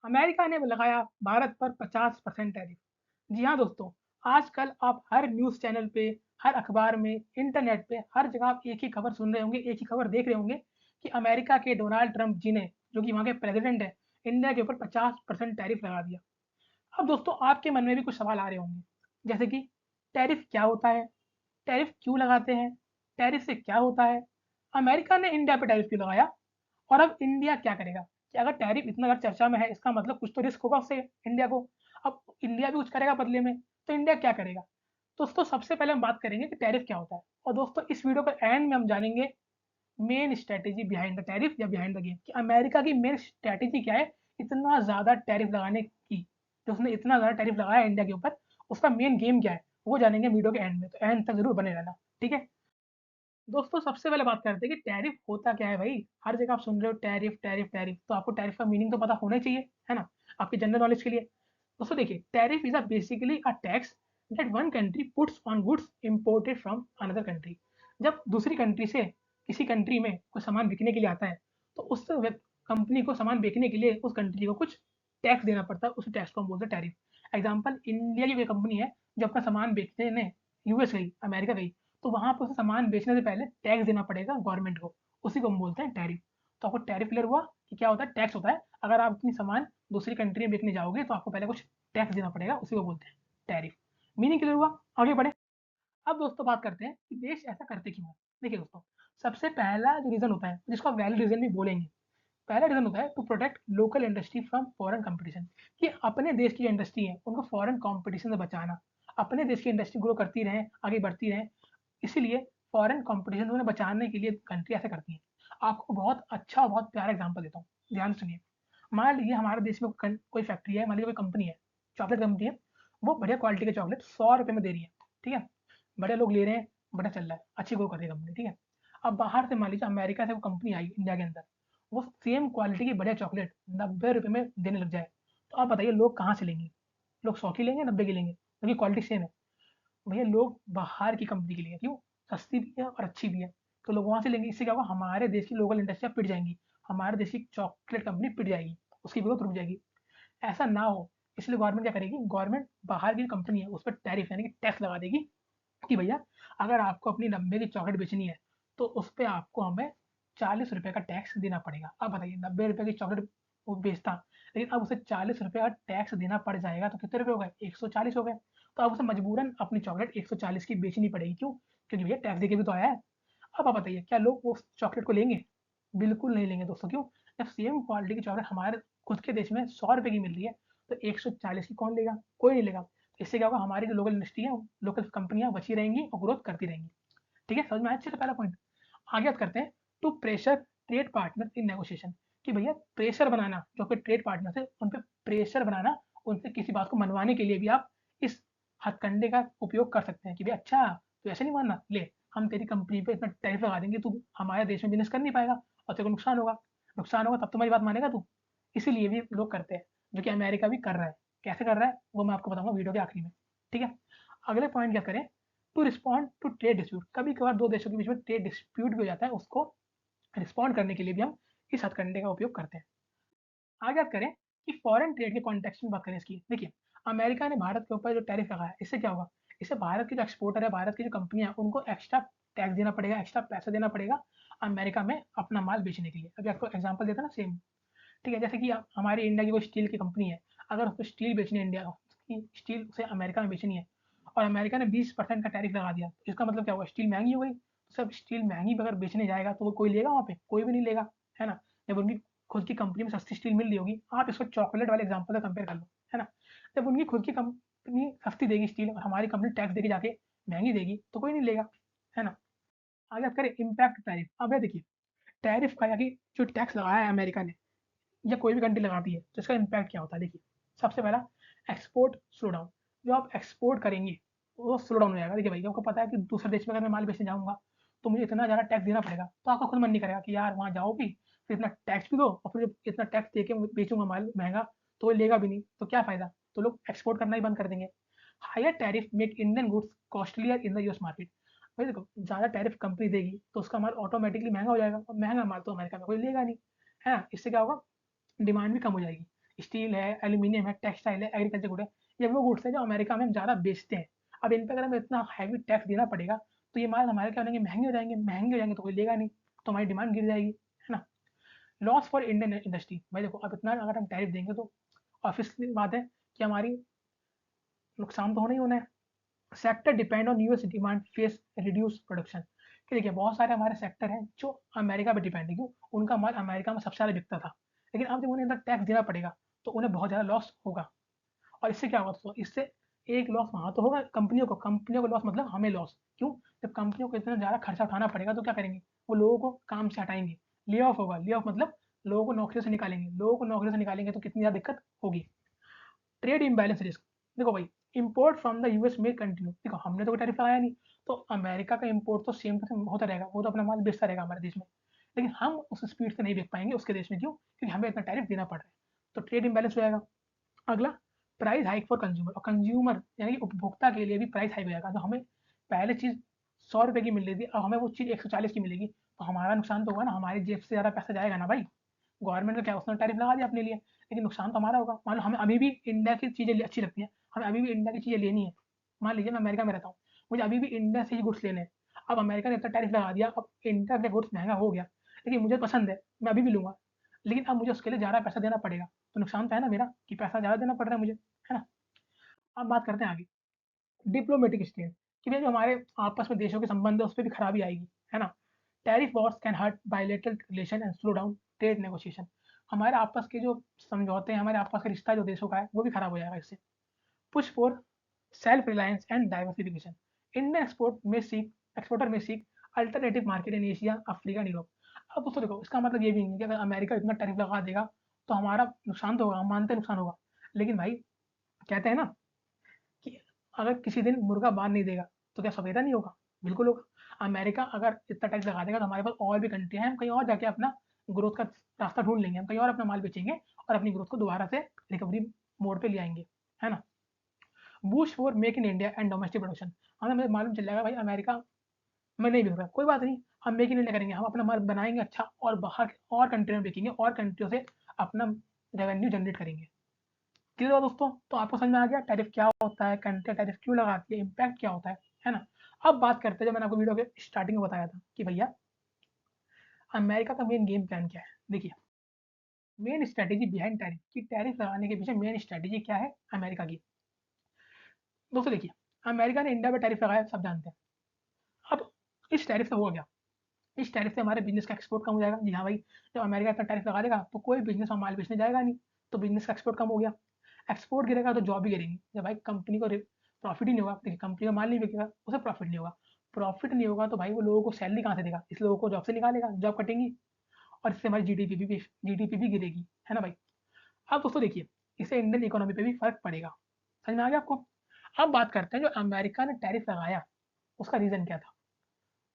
America ने लगाया भारत पर 50% टैरिफ। जी हाँ दोस्तों, आजकल आप हर न्यूज़ चैनल पे, हर अखबार में, इंटरनेट पे, हर जगह आप एक ही खबर सुन रहे होंगे, एक ही खबर देख रहे होंगे कि अमेरिका के डोनाल्ड ट्रंप जी ने, जो कि वहाँ के प्रेज़िडेंट हैं, इंडिया के ऊपर 50% टैरिफ लगा दिया। अब दोस्तों आपके मन में भी कुछ सवाल आ रहे होंगे, जैसे कि टैरिफ क्या होता है? टैरिफ क्यों लगाते हैं? टैरिफ से क्या होता है? अमेरिका ने इंडिया पे टैरिफ क्यों लगाया? और अब इंडिया क्या करेगा? कि अगर टैरिफ इतना ज़्यादा चर्चा में है, इसका मतलब कुछ तो रिस्क होगा उससे इंडिया को। अब इंडिया भी कुछ करेगा बदले में, तो इंडिया क्या करेगा? दोस्तों सबसे पहले हम बात करेंगे कि टैरिफ क्या होता है और दोस्तों इस वीडियो के एंड में हम जानेंगे main strategy behind the tariff या बिहाइंड द गेम कि अमेरिका की मेन स्ट्रैटेजी क्या है इतना ज़्यादा टैरिफ लगाने की, जो उसने इतना ज़्यादा टैरिफ लगाया इंडिया के ऊपर, उसका मेन गेम क्या है? वो जानेंगे वीडियो के एंड में, तो एंड तक ज़रूर बने रहना, ठीक है? दोस्तों सबसे पहले बात करते हैं कि टैरिफ होता क्या है भाई? हर जगह आप सुन रहे हो टैरिफ, टैरिफ, टैरिफ, तो आपको टैरिफ का मीनिंग तो पता होना ही चाहिए, है ना? आपके जनरल नॉलेज के लिए। दोस्तों देखिए, tariff is basically a tax that one country puts on goods imported from another country. जब दूसरी कंट्री से किसी कंट्री में कोई सामान बिकने के लिए आता है, तो उस कंपनी को सामान बेचने के लिए उस कंट्री को कुछ टैक्स देना पड़ता है, उसी टैक्स को हम बोलते हैं टैरिफ। एग्जाम्पल, इंडिया की कोई कंपनी है, जो अपना सामान बेचने यूएस गई, अमेरिका गई, तो वहाँ पे उसे सामान बेचने से पहले टैक्स देना पड़ेगा गवर्नमेंट को, उसी को हम बोलते हैं टैरिफ। तो आपको टैरिफ क्लियर हुआ कि क्या होता है? टैक्स होता है। अगर आप अपनी सामान दूसरी कंट्री में बेचने जाओगे तो आपको पहले कुछ टैक्स देना पड़ेगा, उसी को बोलते हैं टैरिफ। मीनिंग क्लियर हुआ? आगे बढ़े। अब दोस्तों बात करते हैं कि देश ऐसा करते क्यों हैं। देखिए दोस्तों, सबसे पहला जो रीज़न होता है, जिसको आप वैलिड रीज़न भी बोलेंगे, पहला रीज़न होता है to protect local industry from foreign competition, कि अपने देश की जो इंडस्ट्री है, उनको फॉरेन कंपटीशन से बचाना। अपने देश की इंडस्ट्री ग्रो करती रहें, आगे बढ़ती रहें, इसीलिए फॉरेन कंपटीशन से उन्हें बचाने के लिए कंट्री ऐसा करती है। आपको बहुत अच्छा और बहुत प्यारा एग्जांपल देता हूँ, ध्यान से सुनिए। मान लीजिए हमारे देश में कोई फैक्ट्री है, मान लीजिए कोई कंपनी है, चॉकलेट कंपनी है, वो बढ़िया क्वालिटी के चॉकलेट 100 रुपये में दे रही है, ठीक है? बड़े लोग ले रहे हैं, बड़ा चल रहा है, अच्छी ग्रो कर रही है कंपनी, ठीक है? अब बाहर से मान लीजिए अमेरिका से वो कंपनी आई इंडिया के अंदर, वो सेम क्वालिटी की बढ़िया चॉकलेट 90 रुपये में देने लग जाए, तो आप बताइए लोग कहाँ से लेंगे? लोग 100 की लेंगे, 90 की लेंगे, क्योंकि क्वालिटी सेम है। भैया लोग बाहर की कंपनी के लिए, क्यों? सस्ती भी है और अच्छी भी है, तो लोग वहाँ से लेंगे। इससे क्या होगा? हमारे देश की लोकल इंडस्ट्रियाँ पिट जाएँगी, हमारे देश की चॉकलेट कंपनी पिट जाएगी, उसकी ग्रोथ रुक जाएगी। ऐसा ना हो, इसलिए गवर्नमेंट क्या करेगी? गवर्नमेंट बाहर की जो कंपनी है उस पर टैरिफ यानी कि टैक्स लगा देगी कि भैया अगर आपको अपनी 90 की चॉकलेट बेचनी है, तो उस पे आपको हमें ₹40 का टैक्स देना पड़ेगा। अब बताइए, ₹90 की चॉकलेट वो बेचता, लेकिन अब उसे ₹40 का टैक्स देना पड़ जाएगा, तो कितने रुपए हो गए? 140 हो गए। तो अब उसे मजबूरन अपनी चॉकलेट 140 की बेचनी पड़ेगी, क्यों? क्योंकि भैया टैक्स देके भी तो आया है। अब आप बताइए, क्या लोग उस चॉकलेट को लेंगे? बिल्कुल नहीं लेंगे दोस्तों, क्यों? जब सेम क्वालिटी की चॉकलेट हमारे खुद के देश में ₹100 की मिल रही है, तो 140 की कौन लेगा? कोई नहीं लेगा। इससे क्या होगा? हमारी जो लोकल इंडस्ट्री है, लोकल कंपनियाँ बची रहेंगी और ग्रोथ करती रहेंगी। ठीक है? समझ में आया अच्छे से पहला पॉइंट? आगे बात करते हैं to pressure trade partner in negotiation, कि भैया प्रेशर बनाना, जो आपके ट्रेड पार्टनर्स हैं, उन पे प्रेशर बनाना, उनसे किसी बात को मनवाने के लिए भी आप इस हथकंडे का उपयोग कर सकते हैं कि भई अच्छा, तू ऐसे नहीं मानना, ले हम तेरी कंपनी पे इतना टैरिफ लगा देंगे, तू हमारे देश में बिज़नेस कर नहीं पाएगा और तेरे को नुकसान होगा तब तुम्हारी बात मानेगा तू? इसीलिए भी लोग करते हैं, जो कि अमेरिका भी कर रहा है। कैसे कर रहा है? वो मैं आपको बताऊँगा वीडियो के आखिरी में, ठीक है? अगले पॉइंट क्या करें? To respond to trade dispute, कभी-कभार 2 देशों के बीच में ट्रेड डिस्प्यूट भी हो जाता है, उसको रिस्पॉन्ड करने के लिए भी हम इस हथकंडे का उपयोग करते हैं। आगे बात करें कि फॉरेन ट्रेड के कॉन्टेक्स्ट में बात करें इसकी। देखिए, अमेरिका ने भारत के ऊपर जो टैरिफ लगाया है, इससे क्या होगा? इससे भारत के जो एक्सपोर्टर है, भारत की जो कंपनियाँ हैं, उनको एक्स्ट्रा टैक्स देना पड़ेगा, एक्स्ट्रा पैसा देना पड़ेगा अमेरिका में अपना माल बेचने के लिए। अभी आपको एग्ज़ाम्पल देता ना सेम, ठीक है? जैसे कि हमारी इंडिया की कोई स्टील की कंपनी है, अगर उसको स्टील बेचनी है इंडिया की स्टील उसे अमेरिका में बेचनी है और अमेरिका ने 20% का टैरिफ लगा दिया, तो इसका मतलब क्या हुआ? स्टील महँगी हो गई। तो सब स्टील महँगी अगर बेचने जाएगा तो वो कोई लेगा वहाँ पे? कोई भी नहीं लेगा, है ना? जब उनकी खुद की कंपनी में सस्ती स्टील मिल रही होगी, आप इसको चॉकलेट वाले एग्ज़ाम्पल से कंपेयर कर लो, है ना? जब उनकी खुद की कंपनी सस्ती देगी स्टील और हमारी कंपनी टैक्स देके जाके महँगी देगी, तो कोई नहीं लेगा, है ना? आगे बात करें इम्पैक्ट टैरिफ। अब ये देखिए, टैरिफ का यानी जो टैक्स लगाया है अमेरिका ने या कोई भी कंट्री लगाती है, तो इसका इम्पैक्ट क्या होता है? देखिए, सबसे पहला एक्सपोर्ट स्लो डाउन। जो आप एक्सपोर्ट करेंगे, वो स्लो डाउन हो जाएगा। देखिए भाई, आपको पता है कि दूसरे देश में अगर मैं माल बेचने जाऊँगा, तो मुझे इतना ज़्यादा टैक्स देना पड़ेगा, तो आपका खुद मन नहीं करेगा कि यार वहाँ जाओ भी, फिर इतना टैक्स भी दो और फिर जब इतना टैक्स दे के मैं बेचूँगा माल महँगा, तो वो लेगा भी नहीं, तो क्या फ़ायदा? तो लोग एक्सपोर्ट करना ही बंद कर देंगे। Higher tariff make Indian goods costlier in the US market. भाई देखो, ज़्यादा टैरिफ कंपनी देगी, तो उसका माल ऑटोमैटिकली महँगा हो जाएगा और महँगा माल तो अमेरिका में कोई लेगा नहीं, है ना? इससे क्या होगा? डिमांड भी कम हो जाएगी। स्टील है, एल्यूमिनियम है, टेक्सटाइल है, एग्रीकल्चर गुड है, ये वो गुड्स है जो अमेरिका में हम ज़्यादा बेचते हैं। अब इन पे अगर हमें इतना हैवी टैक्स देना पड़ेगा, तो ये माल हमारे क्या हो जाएँगे, महँगे हो जाएँगे तो कोई लेगा नहीं, तो हमारी डिमांड गिर जाएगी, है ना? लॉस फॉर इंडियन इंडस्ट्री, भाई देखो अब इतना अगर हम टैरिफ देंगे तो ऑब्वियसली बात है कि हमारी नुकसान तो होना ही होना है। Sector depend on US demand face reduce production, कि देखिए बहुत सारे हमारे सेक्टर हैं जो अमेरिका पे डिपेंड है, क्यों? उनका माल अमेरिका में सबसे ज़्यादा बिकता था, लेकिन अब जब उन्हें इतना टैक्स देना पड़ेगा तो उन्हें बहुत ज़्यादा लॉस होगा। और इससे क्या होगा दोस्तों, इससे एक लॉस वहाँ तो होगा कंपनियों को लॉस मतलब हमें लॉस, क्यों? जब कंपनियों को इतना ज़्यादा खर्चा उठाना पड़ेगा तो क्या करेंगे, वो लोगों को काम से हटाएंगे, ले ऑफ होगा, ले ऑफ मतलब लोगों को नौकरियों से निकालेंगे, लोगों को नौकरियों से निकालेंगे तो कितनी ज़्यादा दिक्कत होगी। ट्रेड इम्बैलेंस रिस्क, देखो भाई इंपोर्ट फ्रॉम द यूएस में कंटिन्यू, देखो हमने तो कोई टैरिफ लगाया नहीं, तो अमेरिका का इंपोर्ट तो सेम टू सेम होता रहेगा, वो तो अपना माल बेचता रहेगा हमारे देश में, लेकिन हम उस स्पीड से नहीं बेच पाएंगे उसके देश में, क्यों? क्योंकि हमें इतना टैरिफ देना पड़ रहा है, तो ट्रेड इम्बैलेंस हो जाएगा। अगला, प्राइस हाइक फॉर कंज्यूमर, और कंज्यूमर यानी कि उपभोक्ता के लिए भी प्राइस हाइक हो जाएगा, तो हमें पहले चीज़ 100 रुपये की मिल रही थी, अब हमें वो चीज़ 140 की मिलेगी, तो हमारा नुकसान तो होगा ना, हमारी जेब से ज़्यादा पैसा जाएगा ना भाई। गवर्नमेंट का क्या, उसने टैरिफ लगा दिया अपने लिए, लेकिन नुकसान तो हमारा होगा। मान लो हमें अभी भी इंडिया की चीज़ें अच्छी लगती हैं, हमें अभी भी इंडिया की चीज़ें लेनी है, मान लीजिए मैं अमेरिका में रहता हूँ, मुझे अभी भी इंडिया से ही गुड्स लेने हैं, अब अमेरिका ने इतना टैरिफ लगा दिया, अब इंडिया का गुड्स महंगा हो गया, लेकिन मुझे पसंद है, मैं अभी भी लूँगा, लेकिन अब मुझे उसके लिए ज़्यादा पैसा देना पड़ेगा, तो नुकसान तो है ना मेरा, कि पैसा ज़्यादा देना पड़ रहा है मुझे, है ना? अब बात करते हैं आगे, डिप्लोमेटिक स्टेट, कि भई जो हमारे आपस में देशों के संबंध है, उसपे भी खराबी आएगी, है ना? Tariff wars can hurt bilateral relation and slow down trade negotiation, हमारे आपस के जो समझौते हैं, हमारे आपस का रिश्ता जो देशों का है, वो भी खराब हो जाएगा इससे। Push for self reliance and diversification, Indian exporter may seek alternative market in Asia, Africa and Europe. अब दोस्तों देखो, इसका मतलब ये भी नहीं है कि अगर अमेरिका इतना टैरिफ लगा देगा, तो हमारा नुकसान तो होगा, हम मानते हैं नुकसान होगा, लेकिन भाई कहते हैं ना कि अगर किसी दिन मुर्गा बाँध नहीं देगा, तो क्या सवेरा नहीं होगा? बिल्कुल होगा। अमेरिका अगर इतना टैक्स लगा देगा, तो हमारे पास और भी कंट्रियाँ हैं, हम कहीं और जाके अपना ग्रोथ का रास्ता ढूँढ लेंगे, हम कहीं और अपना माल बेचेंगे और अपनी ग्रोथ को दोबारा से रिकवरी मोड पे ले आएँगे, है ना? Boost for make in India and domestic production, हमें मालूम चल जाएगा भाई अमेरिका में नहीं बिक रहा, कोई बात नहीं, हम मेक इन इंडिया करेंगे, हम अपना माल बनाएँगे अच्छा और बाहर और कंट्री में बेचेंगे और कंट्रियों से अपना रेवेन्यू जनरेट करेंगे। क्लियर हुआ दोस्तों? तो आपको समझ में आ गया टैरिफ क्या होता है, कंट्री टैरिफ क्यों लगाती है, इम्पैक्ट क्या होता है ना? अब बात करते हैं, जो मैंने आपको वीडियो के स्टार्टिंग में बताया था कि भैया अमेरिका का मेन गेम प्लान क्या है? देखिए, मेन स्ट्रैटेजी बिहाइंड टैरिफ, कि टैरिफ लगाने के पीछे मेन स्ट्रैटेजी क्या है अमेरिका की? दोस्तों देखिए, अमेरिका ने इंडिया पे टैरिफ लगाया, सब जानते हैं। अब इस टैरिफ से हुआ क्या? इस टैरिफ से हमारे बिज़नेस का एक्सपोर्ट कम हो जाएगा। जी हाँ भाई, जब अमेरिका इतना टैरिफ लगा देगा, तो कोई बिज़नेस में माल बेचने जाएगा नहीं, तो बिज़नेस का एक्सपोर्ट कम हो गया। एक्सपोर्ट गिरेगा तो जॉब भी गिरेंगी। जब भाई कंपनी को प्रॉफिट ही नहीं होगा, देखिए कंपनी का माल नहीं बिकेगा, उसे प्रॉफिट नहीं होगा। प्रॉफिट नहीं होगा तो भाई वो लोगों को सैलरी कहाँ से देगा? इस लोगों को जॉब से निकालेगा, जॉब कटेंगी और इससे हमारी जीडीपी भी गिरेगी, है ना भाई? अब दोस्तों देखिए, इससे इंडियन इकोनॉमी पे भी फ़र्क पड़ेगा। समझ में आ गया आपको? अब बात करते हैं, जो अमेरिका ने टैरिफ लगाया, उसका रीज़न क्या था?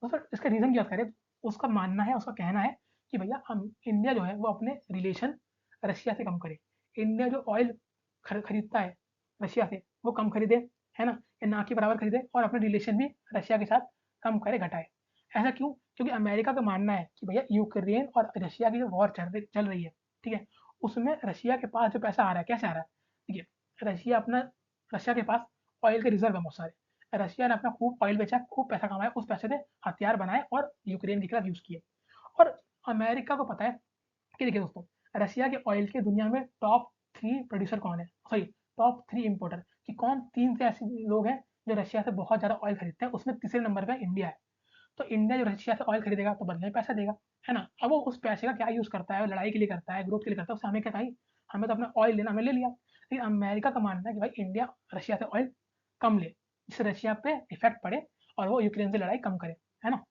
तो सर इसका रीज़न की बात करें, उसका मानना है, उसका कहना है कि भैया हम इंडिया जो है वो अपने रिलेशन रशिया से कम करे। इंडिया जो ऑयल खरीदता है रशिया से, वो कम खरीदे, है ना? या ना के बराबर खरीदे और अपने रिलेशन भी रशिया के साथ कम करे, घटाए। ऐसा क्यों? क्योंकि अमेरिका का मानना है कि भैया यूक्रेन और रशिया की जो वॉर चल रही है, ठीक है? उसमें रशिया के पास जो पैसा आ रहा है, कैसे आ रहा है? देखिए, रशिया के पास ऑयल के रिज़र्व है बहुत सारे। रशिया ने अपना खूब ऑयल बेचा, खूब पैसा कमाया, उस पैसे से हथियार बनाए और यूक्रेन के खिलाफ यूज़ किए। और अमेरिका को पता है कि देखिए दोस्तों, रशिया के ऑयल के दुनिया में टॉप 3 प्रोड्यूसर कौन है? सॉरी, टॉप 3 इम्पोर्टर, कि कौन 3 से ऐसे लोग हैं जो रशिया से बहुत ज़्यादा ऑयल खरीदते हैं, उसमें तीसरे नंबर पे इंडिया है। तो इंडिया जो रशिया से ऑयल खरीदेगा तो बदले में पैसा देगा, है ना? अब वो उस पैसे का क्या यूज़ करता है, लड़ाई के लिए करता है, ग्रोथ के लिए करता है, उससे हमें क्या भाई? हमें तो अपना ऑयल लेना, हमने ले लिया। लेकिन अमेरिका का मानना है कि भाई इंडिया रशिया से ऑयल कम ले, जिससे रशिया पे इफ़ेक्ट पड़े और वो यूक्रेन से लड़ाई कम करे, है ना?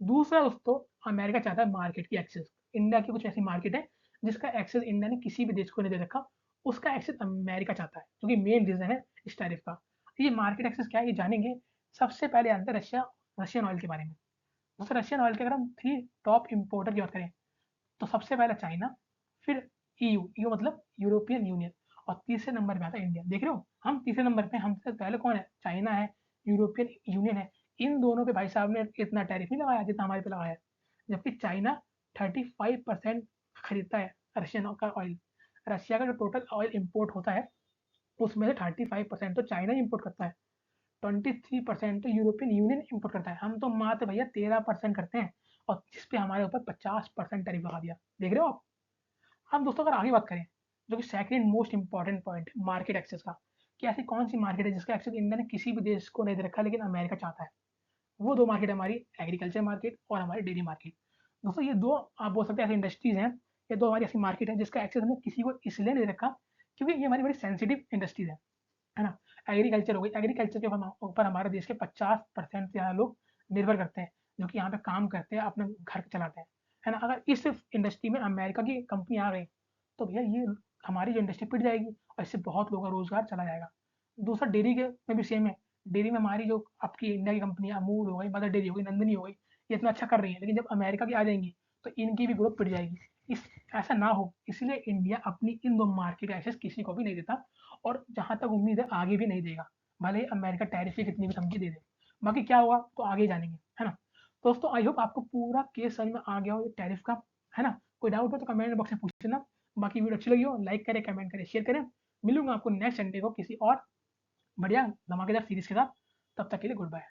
दूसरा दोस्तों, अमेरिका चाहता है मार्केट की एक्सेस। इंडिया की कुछ ऐसी मार्केट है जिसका एक्सेस इंडिया ने किसी भी देश को नहीं दे रखा, उसका एक्सेस अमेरिका चाहता है, जो कि मेन रीज़न है इस टैरिफ का। ये मार्केट एक्सेस क्या है, ये जानेंगे। सबसे पहले जानते हैं रशियन ऑयल के बारे में। दोस्तों रशियन ऑयल के अगर हम 3 टॉप इम्पोर्टर की बात करें, तो सबसे पहले चाइना, फिर ईयू मतलब यूरोपियन यूनियन, और तीसरे नंबर पे आता है इंडिया। देख रहे हो? हम तीसरे नंबर पे, हमसे पहले कौन है? चाइना है, यूरोपियन यूनियन है। इन दोनों पे भाई साहब ने इतना टैरिफ नहीं लगाया जितना हमारे पे लगाया है। जबकि चाइना 35% खरीदता है रशियन का ऑयल। रशिया का जो टोटल ऑयल इम्पोर्ट होता है उसमें से 35% तो चाइना इंपोर्ट करता है, 23% तो यूरोपियन यूनियन इंपोर्ट करता है। हम तो मात्र भैया 13% करते हैं और जिस पे हमारे ऊपर 50% टैरिफ लगा दिया। देख रहे हो आप? अब दोस्तों अगर आगे बात करें, जो कि second most important point market access का, कि ऐसी कौन सी मार्केट है जिसका एक्सेस इंडिया ने किसी भी देश को नहीं दे रखा लेकिन अमेरिका चाहता है। वो दो मार्केट है हमारी एग्रीकल्चर मार्केट और हमारी डेयरी मार्केट। दोस्तों ये दो आप बोल सकते हैं ऐसी इंडस्ट्रीज हैं, ये दो हमारी ऐसी मार्केट है जिसका एक्सेस हमने किसी को इसलिए नहीं दे रखा क्योंकि ये हमारी बड़ी सेंसिटिव इंडस्ट्रीज है ना? एग्रीकल्चर हो गई, एग्रीकल्चर के ऊपर हमारे देश के 50% से ज़्यादा लोग निर्भर करते हैं, जो कि यहाँ पे काम करते हैं, अपना घर चलाते हैं, है ना? अगर इस इंडस्ट्री में अमेरिका की कंपनी आ गई, तो भैया ये हमारी जो इंडस्ट्री पिट जाएगी और इससे बहुत लोगों का रोज़गार चला जाएगा। दूसरा डेयरी के में भी सेम है, डेयरी में हमारी जो आपकी इंडिया की कंपनी अमूल हो गई, मदर डेयरी हो गई, नंदिनी हो गई, ये इतना अच्छा कर रही है, लेकिन जब अमेरिका की आ जाएंगी, तो इनकी भी ग्रोथ पिट जाएगी। इस ऐसा ना हो, इसलिए इंडिया अपनी इन 2 मार्केट एक्सेस किसी को भी नहीं देता और जहाँ तक उम्मीद है आगे भी नहीं देगा, भले ही अमेरिका टैरिफ की कितनी भी धमकी दे दे। बाकी क्या हुआ तो आगे जानेंगे, है ना? दोस्तों आई होप आपको पूरा केस समझ में आ गया हो टैरिफ का, है ना? कोई डाउट हो तो कमेंट बॉक्स में पूछ लेना। बाकी वीडियो अच्छी लगी हो लाइक करें, कमेंट करें, शेयर करें। मिलूंगा आपको नेक्स्ट संडे को किसी और बढ़िया धमाकेदार सीरीज के साथ। तब तक के लिए गुड बाय।